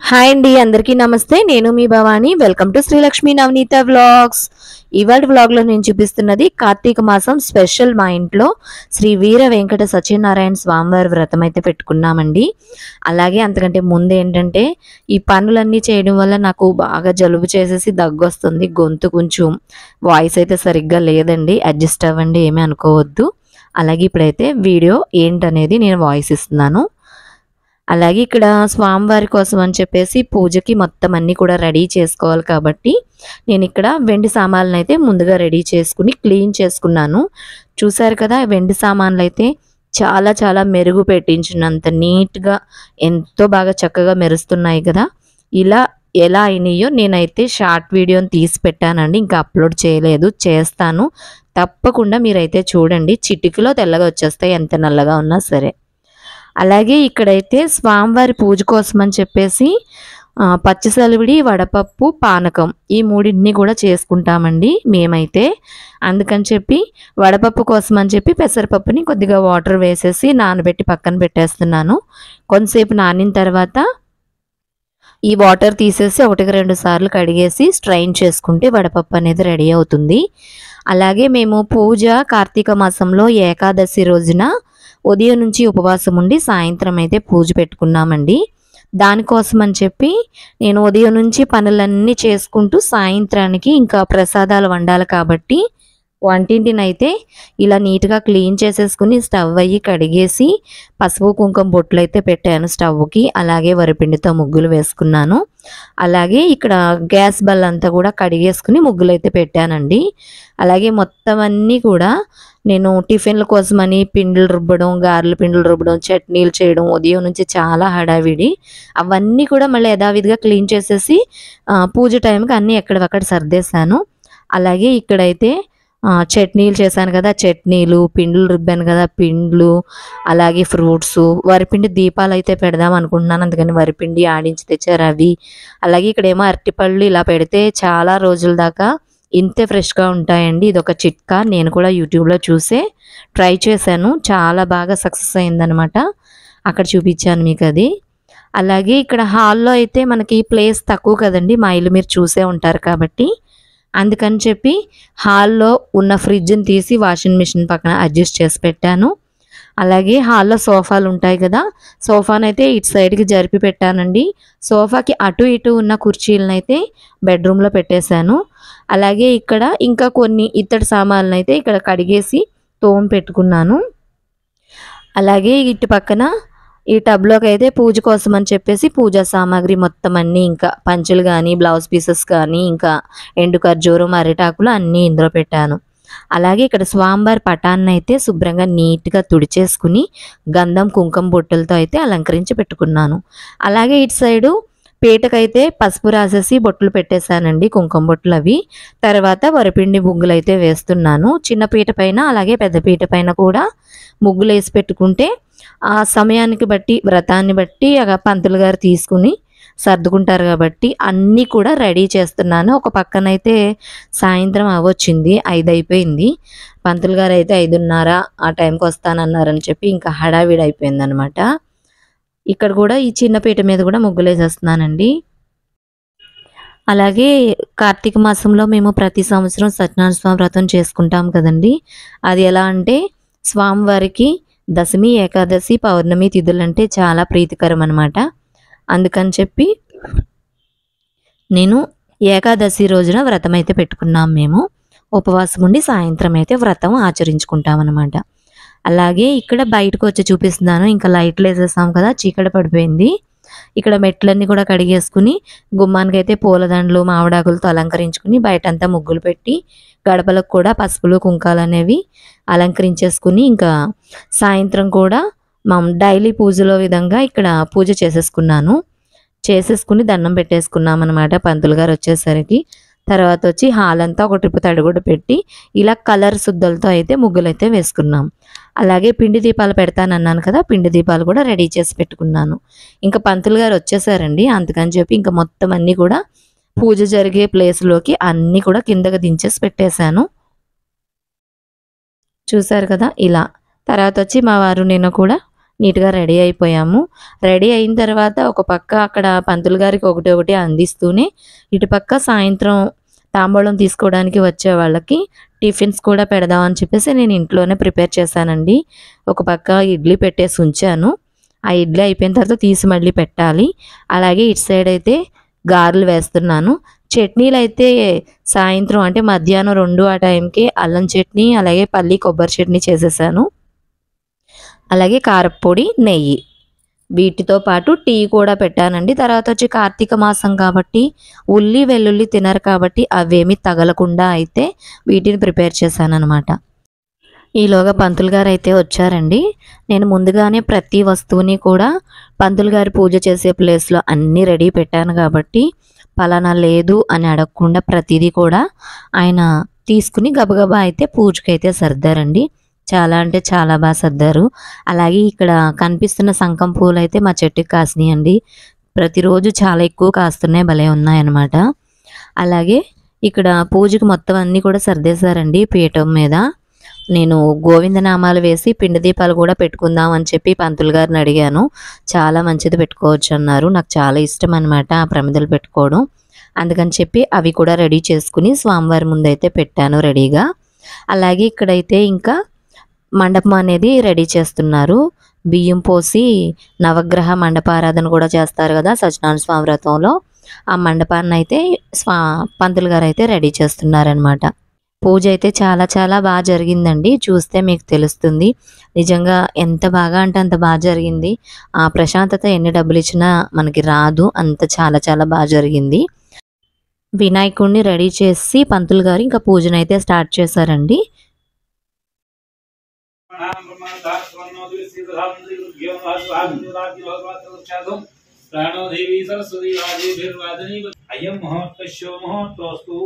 Hi అండి, అందరికీ నమస్తే. నేను మీ Bhavani. Welcome to Srilakshmi Navaneetha vlogs. ఇవాళ వ్లాగ్లో నేను చూపిస్తున్నది కార్తీక మాసం స్పెషల్. మా ఇంట్లో శ్రీ వీర వెంకట సత్యనారాయణ స్వామివారి వ్రతం అయితే పెట్టుకున్నామండి. అలాగే అంతకంటే ముందు ఏంటంటే ఈ పనులన్నీ చేయడం వల్ల నాకు బాగా జలుబు చేసేసి దగ్గు వస్తుంది. గొంతు కొంచెం వాయిస్ అయితే సరిగ్గా లేదండి, అడ్జస్ట్ అవ్వండి, ఏమీ అనుకోవద్దు. అలాగే ఇప్పుడైతే వీడియో ఏంటనేది నేను వాయిస్ ఇస్తున్నాను. అలాగే ఇక్కడ స్వామివారి కోసం అని చెప్పేసి పూజకి మొత్తం అన్నీ కూడా రెడీ చేసుకోవాలి కాబట్టి నేను ఇక్కడ వెండి సామాన్లను అయితే ముందుగా రెడీ చేసుకుని క్లీన్ చేసుకున్నాను. చూసారు కదా, వెండి సామాన్లు అయితే చాలా చాలా మెరుగు పెట్టించినంత నీట్గా ఎంతో బాగా చక్కగా మెరుస్తున్నాయి కదా. ఇలా ఎలా అయినాయో నేనైతే షార్ట్ వీడియోని తీసి పెట్టానండి, ఇంకా అప్లోడ్ చేయలేదు, చేస్తాను. తప్పకుండా మీరైతే చూడండి, చిటికలో తెల్లగా వచ్చేస్తాయి ఎంత నల్లగా ఉన్నా సరే. అలాగే ఇక్కడైతే స్వామివారి పూజ కోసం అని చెప్పేసి పచ్చిసలివిడి, వడపప్పు, పానకం ఈ మూడింటిని కూడా చేసుకుంటామండి మేమైతే. అందుకని చెప్పి వడపప్పు కోసం అని చెప్పి పెసరపప్పుని కొద్దిగా వాటర్ వేసేసి నానబెట్టి పక్కన పెట్టేస్తున్నాను. కొంతసేపు నానిన తర్వాత ఈ వాటర్ తీసేసి 1-2 సార్లు కడిగేసి స్ట్రైన్ చేసుకుంటే వడపప్పు అనేది రెడీ అవుతుంది. అలాగే మేము పూజ కార్తీక మాసంలో ఏకాదశి రోజున ఉదయం నుంచి ఉపవాసం ఉండి సాయంత్రం అయితే పూజ పెట్టుకున్నామండి. దానికోసం అని చెప్పి నేను ఉదయం నుంచి పనులన్నీ చేసుకుంటూ సాయంత్రానికి ఇంకా ప్రసాదాలు వండాలి కాబట్టి వంటింటినైతే ఇలా నీట్గా క్లీన్ చేసేసుకుని స్టవ్ అయ్యి కడిగేసి పసుపు కుంకుమ బొట్లు అయితే పెట్టాను స్టవ్కి. అలాగే వరిపిండితో ముగ్గులు వేసుకున్నాను. అలాగే ఇక్కడ గ్యాస్ బల్ అంతా కూడా కడిగేసుకుని ముగ్గులు అయితే పెట్టానండి. అలాగే మొత్తం అన్నీ కూడా నేను టిఫిన్ల కోసమని పిండిలు రుబ్బడం, గారెల పిండిలు రుబ్బడం, చట్నీలు చేయడం, ఉదయం నుంచి చాలా హడావిడి. అవన్నీ కూడా మళ్ళీ యథావిధిగా క్లీన్ చేసేసి పూజ టైంకి అన్నీ ఎక్కడవక్కడ సర్దేశాను. అలాగే ఇక్కడైతే చట్నీలు చేశాను కదా, చట్నీలు, పిండిలు రుబ్బాను కదా, పిండ్లు, అలాగే ఫ్రూట్స్, వరిపిండి దీపాలు అయితే పెడదాం అనుకుంటున్నాను. అందుకని వరిపిండి ఆడించి తెచ్చారు అవి. అలాగే ఇక్కడేమో అరటిపళ్ళు ఇలా పెడితే చాలా రోజుల దాకా ఇంతే ఫ్రెష్గా ఉంటాయండి. ఇది ఒక చిట్కా, నేను కూడా యూట్యూబ్లో చూసే ట్రై చేశాను, చాలా బాగా సక్సెస్ అయిందనమాట. అక్కడ చూపించాను మీకు అది. అలాగే ఇక్కడ హాల్లో అయితే మనకి ప్లేస్ తక్కువ కదండి, మా ఇల్లు మీరు చూసే ఉంటారు కాబట్టి అందుకని చెప్పి హాల్లో ఉన్న ఫ్రిడ్జ్ని తీసి వాషింగ్ మిషన్ పక్కన అడ్జస్ట్ చేసి పెట్టాను. అలాగే హాల్లో సోఫాలు ఉంటాయి కదా, సోఫానైతే ఇటు సైడ్కి జరిపి పెట్టానండి. సోఫాకి అటు ఇటు ఉన్న కుర్చీలను అయితే బెడ్రూమ్లో పెట్టేశాను. అలాగే ఇక్కడ ఇంకా కొన్ని ఇత్తడి సామాన్లను అయితే ఇక్కడ కడిగేసి తోమి పెట్టుకున్నాను. అలాగే ఇటు పక్కన ఈ టబ్లోకి అయితే పూజ కోసం అని చెప్పేసి పూజా సామాగ్రి మొత్తం అన్నీ, ఇంకా పంచులు కానీ బ్లౌజ్ పీసెస్ కానీ ఇంకా ఎండు ఖర్జూరం, అరిటాకులు అన్నీ ఇందులో పెట్టాను. అలాగే ఇక్కడ స్వామివారి పటాన్ని అయితే శుభ్రంగా నీట్గా తుడిచేసుకుని గంధం కుంకుమ బొట్టులతో అయితే అలంకరించి పెట్టుకున్నాను. అలాగే ఇటు సైడు పీటకైతే పసుపు రాసేసి బొట్లు పెట్టేశానండి, కుంకుమ బొట్లు అవి. తర్వాత వరిపిండి ముగ్గులు అయితే వేస్తున్నాను. చిన్న పీట పైన అలాగే పెద్ద పీట పైన కూడా ముగ్గులు వేసి పెట్టుకుంటే ఆ సమయానికి బట్టి వ్రతాన్ని బట్టి పంతులు గారు తీసుకుని సర్దుకుంటారు కాబట్టి అన్నీ కూడా రెడీ చేస్తున్నాను. ఒక పక్కనైతే సాయంత్రం అవ్వొచ్చింది, 5 అయిపోయింది. పంతులు గారు అయితే 5:30 ఆ టైంకి వస్తానన్నారని చెప్పి ఇంకా హడావిడి అయిపోయింది అనమాట. ఇక్కడ కూడా ఈ చిన్న పీట మీద కూడా ముగ్గులు వేసేస్తున్నానండి. అలాగే కార్తీక మాసంలో మేము ప్రతి సంవత్సరం సత్యనారాయణ స్వామి వ్రతం చేసుకుంటాం కదండి. అది ఎలా అంటే స్వామివారికి దశమి, ఏకాదశి, పౌర్ణమి తిథులంటే చాలా ప్రీతికరం అనమాట. అందుకని చెప్పి నేను ఏకాదశి రోజున వ్రతం అయితే పెట్టుకున్నాం. మేము ఉపవాసం ఉండి సాయంత్రం అయితే వ్రతం ఆచరించుకుంటాం అనమాట. అలాగే ఇక్కడ బయటకు వచ్చి చూపిస్తున్నాను. ఇంకా లైట్లు వేసేసాం కదా, చీకటి పడిపోయింది. ఇక్కడ మెట్లన్నీ కూడా కడిగేసుకుని గుమ్మానికి అయితే పూలదండలు, మామిడాకులతో అలంకరించుకుని బయటంతా ముగ్గులు పెట్టి గడపలకు కూడా పసుపులు కుంకాలు అనేవి అలంకరించేసుకుని ఇంకా సాయంత్రం కూడా డైలీ పూజలో విధంగా ఇక్కడ పూజ చేసేసుకుని దండం పెట్టేసుకున్నాం అనమాట పంతులు గారు వచ్చేసరికి. తర్వాత వచ్చి హాల్ అంతా ఒక ట్రిప్ తడిగుడ్డ పెట్టి ఇలా కలర్ శుద్ధలతో అయితే ముగ్గులు అయితే వేసుకున్నాం. అలాగే పిండి దీపాలు పెడతానన్నాను కదా, పిండి దీపాలు కూడా రెడీ చేసి పెట్టుకున్నాను. ఇంకా పంతులు గారు వచ్చేసారండి, అందుకని చెప్పి ఇంకా మొత్తం అన్నీ కూడా పూజ జరిగే ప్లేస్లోకి అన్నీ కూడా కిందకి దించేసి పెట్టేశాను. చూసారు కదా ఇలా. తర్వాత వచ్చి మా వారు నేను కూడా నీట్గా రెడీ అయిపోయాము. రెడీ అయిన తర్వాత ఒక పక్క అక్కడ పంతులు గారికి ఒకటి ఒకటి అందిస్తూనే ఇటుపక్క సాయంత్రం తాంబూలం తీసుకోవడానికి వచ్చే వాళ్ళకి టిఫిన్స్ కూడా పెడదామని చెప్పేసి నేను ఇంట్లోనే ప్రిపేర్ చేశానండి. ఒక పక్క ఇడ్లీ పెట్టేసి ఉంచాను. ఆ ఇడ్లీ అయిపోయిన తర్వాత తీసి మళ్ళీ పెట్టాలి. అలాగే ఇటు సైడ్ అయితే గారెలు వేస్తున్నాను. చట్నీలు అయితే సాయంత్రం అంటే మధ్యాహ్నం 2 ఆ టైంకి అల్లం చట్నీ అలాగే పల్లి కొబ్బరి చట్నీ చేసేసాను. అలాగే కారప్పొడి, నెయ్యి వీటితో పాటు టీ కూడా పెట్టానండి. తర్వాత వచ్చి కార్తీక మాసం కాబట్టి ఉల్లి వెల్లుల్లి తినరు కాబట్టి అవేమీ తగలకుండా అయితే వీటిని ప్రిపేర్ చేశానన్నమాట. ఈలోగా పంతులు గారు అయితే వచ్చారండి. నేను ముందుగానే ప్రతి వస్తువుని కూడా పంతులు గారి పూజ చేసే ప్లేస్లో అన్నీ రెడీ పెట్టాను కాబట్టి పలానా లేదు అని అడగకుండా ప్రతిదీ కూడా ఆయన తీసుకుని గబగబా అయితే పూజకైతే సర్దారండి. చాలా అంటే చాలా బాగా సర్దారు. అలాగే ఇక్కడ కనిపిస్తున్న సంకం పూలు అయితే మా చెట్టుకి కాసినాయండి. ప్రతిరోజు చాలా ఎక్కువ కాస్తున్నాయి, భలే ఉన్నాయన్నమాట. అలాగే ఇక్కడ పూజకి మొత్తం అన్నీ కూడా సర్దేశారండి పీఠం మీద. నేను గోవిందనామాలు వేసి పిండి దీపాలు కూడా పెట్టుకుందాం అని చెప్పి పంతులు గారిని అడిగాను. చాలా మంచిది పెట్టుకోవచ్చు అన్నారు. నాకు చాలా ఇష్టం అనమాట ఆ ప్రమిదలు పెట్టుకోవడం. అందుకని చెప్పి అవి కూడా రెడీ చేసుకుని స్వామివారి ముందైతే పెట్టాను రెడీగా. అలాగే ఇక్కడైతే ఇంకా మండపం అనేది రెడీ చేస్తున్నారు. బియ్యం పోసి నవగ్రహ మండపారాధన కూడా చేస్తారు కదా సత్యనారాయణ స్వామి వ్రతంలో. ఆ మండపాన్ని అయితే పంతులు గారు అయితే రెడీ చేస్తున్నారనమాట. పూజ అయితే చాలా చాలా బాగా జరిగిందండి. చూస్తే మీకు తెలుస్తుంది నిజంగా ఎంత బాగా అంటే అంత బాగా జరిగింది. ఆ ప్రశాంతత ఎన్ని డబ్బులు ఇచ్చినా మనకి రాదు, అంత చాలా చాలా బాగా జరిగింది. వినాయకుడిని రెడీ చేసి పంతులు గారు ఇంకా పూజనైతే స్టార్ట్ చేశారండి. प्राणो देवी सरस्वती राजेभिर्वादनी अयं महोत्तस्यो महोत्तोस्तु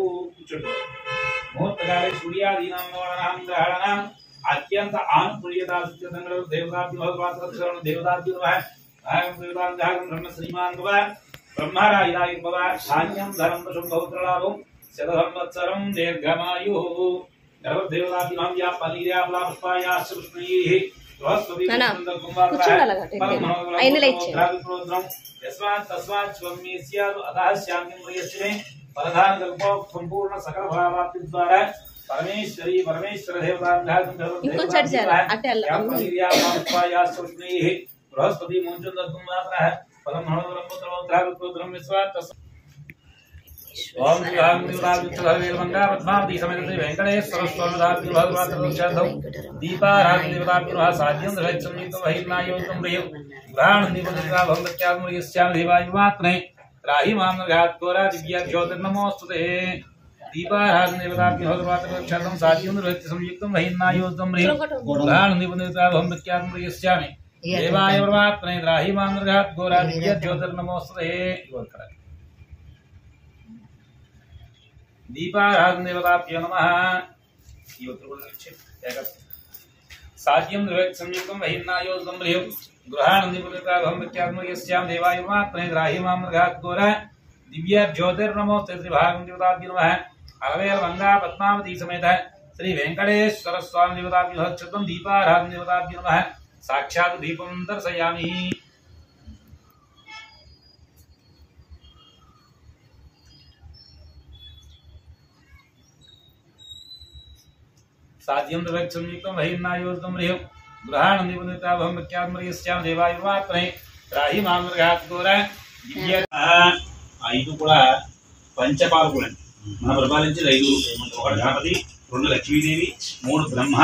मुहूर्तकाले सूर्यादीनां नवानां ग्रहाणां अत्यंत आनुकूल्यता सिद्धसंग्रह देवताभ्यो भगवान् देवताभ्यो भागं देवतां जागं ब्रह्म श्रीमान् भव ब्रह्मरायराय भव धान्यं धनं शुभौत्रलाभं शतसंवत्सरं दीर्घमायुः देवताभ्यो या पलीर्या पुष्पाया सुष्णैः संपूर्ण सकल भावाप्ति द्वारा परमेश्वरी परमेश्वर बृहस्पति ओम पद्मावती समेत श्री वेंकटेश्वर स्वामी दीपाराधन देवताभ्यो साध्यं संयुक्त वहिर्नायोगं प्रियं ग्रहण निबंधिका भंगत्यात्मयस्यां देवायुमात्मने राहि मामनघात कोरा दिव्या ज्योतिर्नमोस्तुते दीपाराधन देवताभ्यो साध्यं संयुक्त वहिर्नायोगं प्रियं ग्रहण निबंधिका भंगत्यात्मयस्यां देवायुमात्मने राहि मामनघात कोरा दिव्या ज्योतिर्नमोस्तुते दीपाराधन देवताभ्यो नमः साध्यं संयुक्तं वहिर्नायोगं प्रियं गृहाण निबंधिका भंगत्यात्मयस्यां देवायुमात्मने राहि मामनघात कोरा दिव्य ज्योतिर्नमोस्तुते श्री भागं देवताभ्यो नमः अरवेल गंगा पद्मावती समेत श्री वेंकटेश्वर स्वामी देवताभ्यो छत्रं दीपाराधन देवताभ्यो नमः साक्षात् दीपं दर्शयामि साध्यं संयुक्तं वहिर्नायोगं प्रियं गृहाण निबंधिता भंगत्यात्मयस्यां देवायुमात्मने राहि मामनघात कोरा दिव्य ఐదు కూడా పంచపాలకులు మన పరిపాలించేది ఐదు. ఒకటి గణపతి, రెండు లక్ష్మీదేవి, మూడు బ్రహ్మ,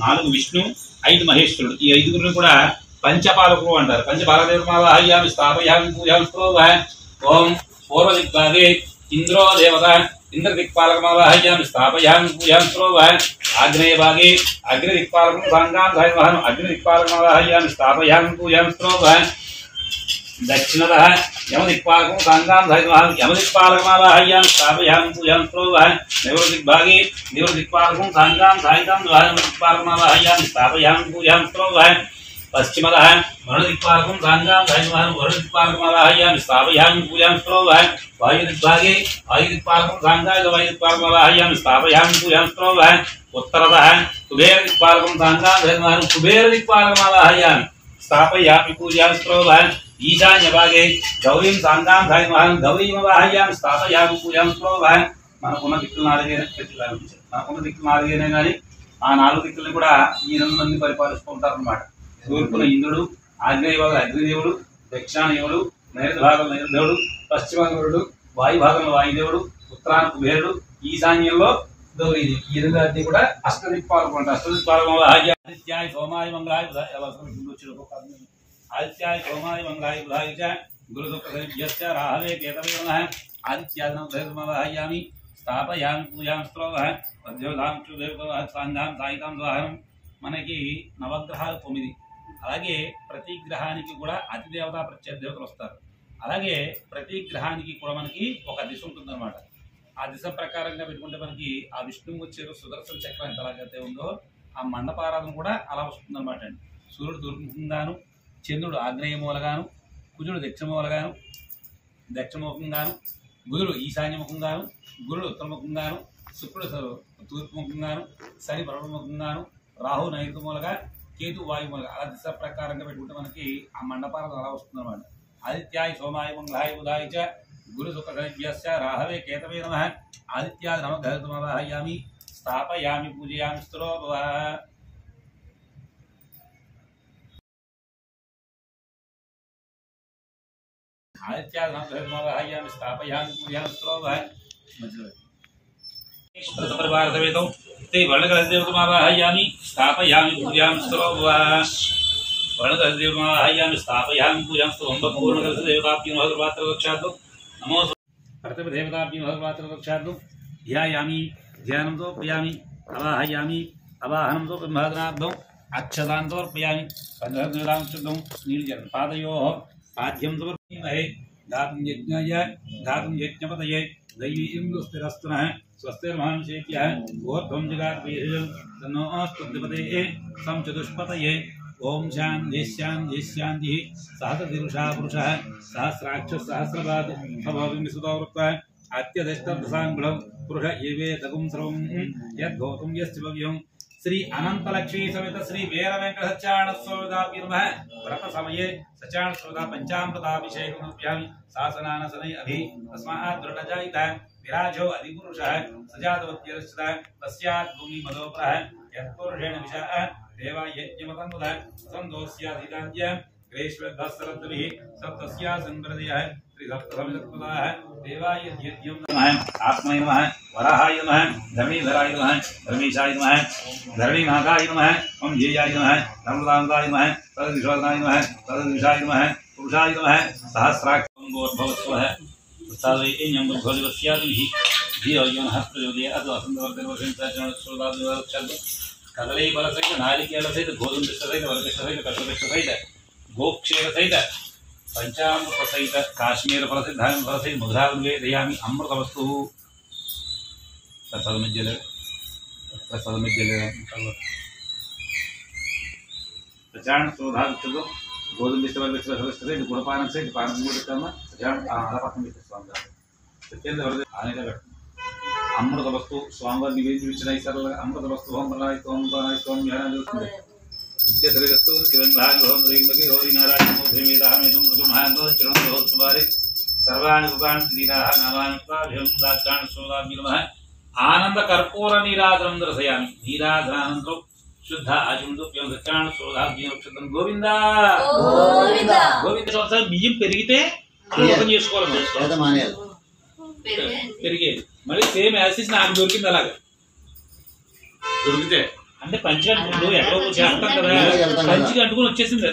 నాలుగు విష్ణు, ఐదు మహేశ్వరుడు. ఈ ఐదుగురిని కూడా పంచపాలకులు అంటారు. పంచపాలదేవమావాహయామి స్థాపయామి పూజామి ఓం పూర్వదిక్పాదే ఇంద్రో దేవత इंद्रदिक्पालकमावाहयामि स्थापयामि पूजां आग्नेय भागे अग्निदिक्पालकं सांगां अग्निदिक्पालकमावाहयामि स्थापयामि पूजां दक्षिणतः यमदिक्पालकं सांगां यमदिक्पालकमावाहयामि स्थापयामि पूजां नैऋदिग्भागे नैऋदिक्पालकं सांगां यमदिक्पालकमावाहयामि स्थापयामि पूजां पश्चिमतः वरुणदिक्पालकं सांगां वरुणदिक्पालकमावाहयामि स्थापयामि पूजां वायुदिग्भागे वायुदिक्पालकं सांगां वायुदिक्पालकमावाहयामि स्थापयामि पूजां उत्तरतः कुबेरदिक्पालकं सांगां कुबेरदिक्पालकमावाहयामि स्थापयामि पूजयामि स्तोभान् ईशान्यभागे गौरीं साङ्गां धायमान् गौरीमवाहयामि स्थापयामि पूजयामि स्तोभान् మనకున్న దిక్కులు నాలుగైనా కానీ ఆ 4 దిక్కుల్ని కూడా ఈ 2 మంది పరిపాలిస్తూ ఉంటారు అన్నమాట. తూర్పున ఇంద్రుడు, ఆగ్నేయ భాగంలో అగ్నిదేవుడు, దక్షిణాయనుడు, నైరుతి భాగంలో నైరుదేవుడు, పశ్చిమాయనుడు, వాయు భాగంలో వాయుదేవుడు, ఉత్తరాన కుబేరుడు, ఈశాన్యంలో గౌరీదేవి. ఈ 2 అన్ని కూడా అష్టదిక్పాలకులు అంటారు. అష్టదిక్పాలకులు ఆదిత్యాయ సోమాయ మంగళాయ ఆదిత్యాయ సోమాయ మంగళాయ బుధాయ చ గురుదుఃఖ రాహవే కేతవే నమః ఆదిత్యాదనయామి స్థాపయామి పూజాం స్తోభాన్ పద్యోధాం చుదేవతాం సాంగాం సాయితాం ద్వాహనం. మనకి నవగ్రహాలు 9. అలాగే ప్రతి గ్రహానికి కూడా అతిదేవత ప్రత్యదేవతలు వస్తారు. అలాగే ప్రతి గ్రహానికి కూడా మనకి ఒక దిశ ఉంటుందన్నమాట. ఆ దిశ ప్రకారంగా పెట్టుకుంటే మనకి ఆ విష్ణువు వచ్చే సుదర్శన చక్రం ఎంత ఎలాగైతే ఉందో ఆ మండపారాధన కూడా అలా వస్తుందన్నమాట అండి. సూర్యుడు తూర్పుముఖంగాను, చంద్రుడు ఆగ్నేయ మూలగాను, కుజుడు దక్షిణముఖంగాను, బుధుడు ఈశాన్యముఖంగాను, గురుడు ఉత్తరముఖంగాను, శుక్రుడు తూర్పుముఖంగాను, శని పడమముఖంగాను, రాహు నైరుతి మూలగా, కేతు వాయు మూలగా అలా దిశ ప్రకారంగా పెట్టుకుంటే మనకి ఆ మండపారాధన అలా వస్తుందన్నమాట. ఆదిత్యాయ సోమాయ మంగళాయ బుధాయ చ గురు శుక్రశనిభ్యశ్చ రాహవే కేతవే నమః ఆదిత్యాయ నమః స్థాపయామి పూజయామి స్తోభవ. ఆదిత్యాయ నమః స్థాపయామి పూజయామి స్తోభవ. పరివార సమేతం తే వర్ణకరదేవతమావాహయామి స్థాపయామి పూజయామి స్తోభవ. వర్ణకరదేవతమావాహయామి స్థాపయామి పూజయామి స్తోభవ. పూర్ణకరదేవతాభ్యో భగవత్పాత్రరక్షార్థ నమో ప్రతిదేవతాభ్యో భగవత్పాత్రరక్షార్థ ధ్యాయామి ధ్యానం సమర్పయామి అవాహయామి అవాహనం సమర్పయామి అక్షతాన్ సమర్పయామి పంచదేవతాం శుద్ధం నీళ్జలం పాదయోః పాద్యం సమర్పయామి దాతుం యజ్ఞపతయే దైవీం స్థిరస్తునః స్వస్తిర్మహాంశేభ్యः ఊర్ధ్వం జగాద్వేషం తన్నో స్తుతిపతయే సంచతుష్పతయే. ఓం శాంతి శాంతి శాంతి. సహస్రశీర్షా పురుషः సహస్రాక్ష సహస్రపాద్ స్వభావం విసుతో వృత్తः అత్యధిష్టసాంగుళం పురుష ఏవేదగుం సర్వం యద్భూతం యస్య భవ్యం. శ్రీ అనంతలక్ష్మీ సమేత శ్రీ వీర వెంకట సత్యనారాయణ స్వామి నమః. వ్రత సమయే సత్యనారాయణ స్వామి పంచామృతాభిషేకం సమర్పయామి. శాసనానసనై అభి తస్మాత్ దృఢజాయిత విరాజో అధిపురుషः సజాతవత్యరచిత తస్యాత్ భూమి మదోపరః యత్పురుషేణ విషః దేవాయజ్ఞమతంబుధ సందోస్యాధిదాద్య గ్రేష్వద్భస్సరద్భిః సప్తస్యా సంప్రదయః త్రిసప్తసమితత్పదాః దేవాయజ్ఞం నమః. ఆత్మనే నమః. వరాహాయ నమః. ధరణీధరాయ నమః. ధర్మేశాయ నమః. ధరణీనాథాయ నమః. ఓంజేయాయ నమః. ధర్మదాంతాయ నమః. తదవిశ్వదాయ నమః. తదవిషాయ నమః. పురుషాయ నమః. సహస్రాక్షం గోర్భవస్వః సాధయేయం భగవద్వస్యాదిః ధియోయోనః ప్రచోదయాత్ వసంతవర్ధనవసంతచరణశ్రోదాదివరక్షదు. కదలీ ఫల సహిత నారికేళ సహిత గోధుమ పిష్ట సహిత వరపిష్ట సహిత కష్పపిష్ట సహిత గోక్షేర సహిత పంచామృత సహిత కాశ్మీర ఫల సహిత ధాన్య ఫల సహిత ముద్రావే దయామి అమృత వస్తు ప్రసాదమిద్యలే ప్రచారణ శోధాలు గోధుమ పిష్ట వరపిష్ట సహిత గుణపానం సహిత పానం కూడా అలపక్కన పెట్టేస్తాం. అమృత వస్తు స్వామివారి నివేదించిన సరళ అమృత వస్తు ఆనంద కర్పూర నీరాజనం దర్శయామి. నీరాజనానంతరం శుద్ధ ఆచమృతం సత్యాన శోధాభ్యం గోవింద గోవింద. సంవత్సరాలు బియ్యం పెరిగితే చేసుకోవాలి. పెరిగేది మళ్ళీ సేమ్ యాసిస్ నాకు దొరికింది. అలాగే దొరికితే అంటే పంచిగంటు ఎక్కడో చేస్తాం కదా, పంచిగంటుకుని వచ్చేసింది.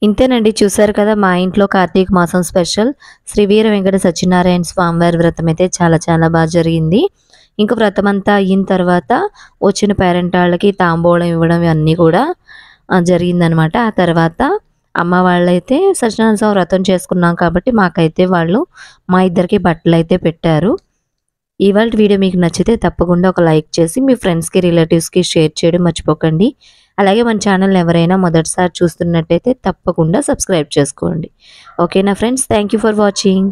ఇంతేనండి, చూసారు కదా మా ఇంట్లో కార్తీక మాసం స్పెషల్ శ్రీ వీర వెంకట సత్యనారాయణ స్వామివారి వ్రతం అయితే చాలా చాలా బాగా జరిగింది. ఇంకా వ్రతం అంతా అయిన తర్వాత వచ్చిన పేరెంట్ వాళ్ళకి తాంబూలం ఇవ్వడం అన్నీ కూడా జరిగిందనమాట. ఆ తర్వాత అమ్మ వాళ్ళైతే సత్యనారాయణ స్వామి వ్రతం చేసుకున్నాం కాబట్టి మాకైతే వాళ్ళు మా ఇద్దరికి బట్టలు అయితే పెట్టారు. ఇవాళ వీడియో మీకు నచ్చితే తప్పకుండా ఒక లైక్ చేసి మీ ఫ్రెండ్స్కి రిలేటివ్స్కి షేర్ చేయడం మర్చిపోకండి. అలాగే మన ఛానల్ ఎవరైనా మొదటిసారి చూస్తున్నట్టయితే తప్పకుండా సబ్స్క్రైబ్ చేసుకోండి. ఓకేనా friends, thank you for watching.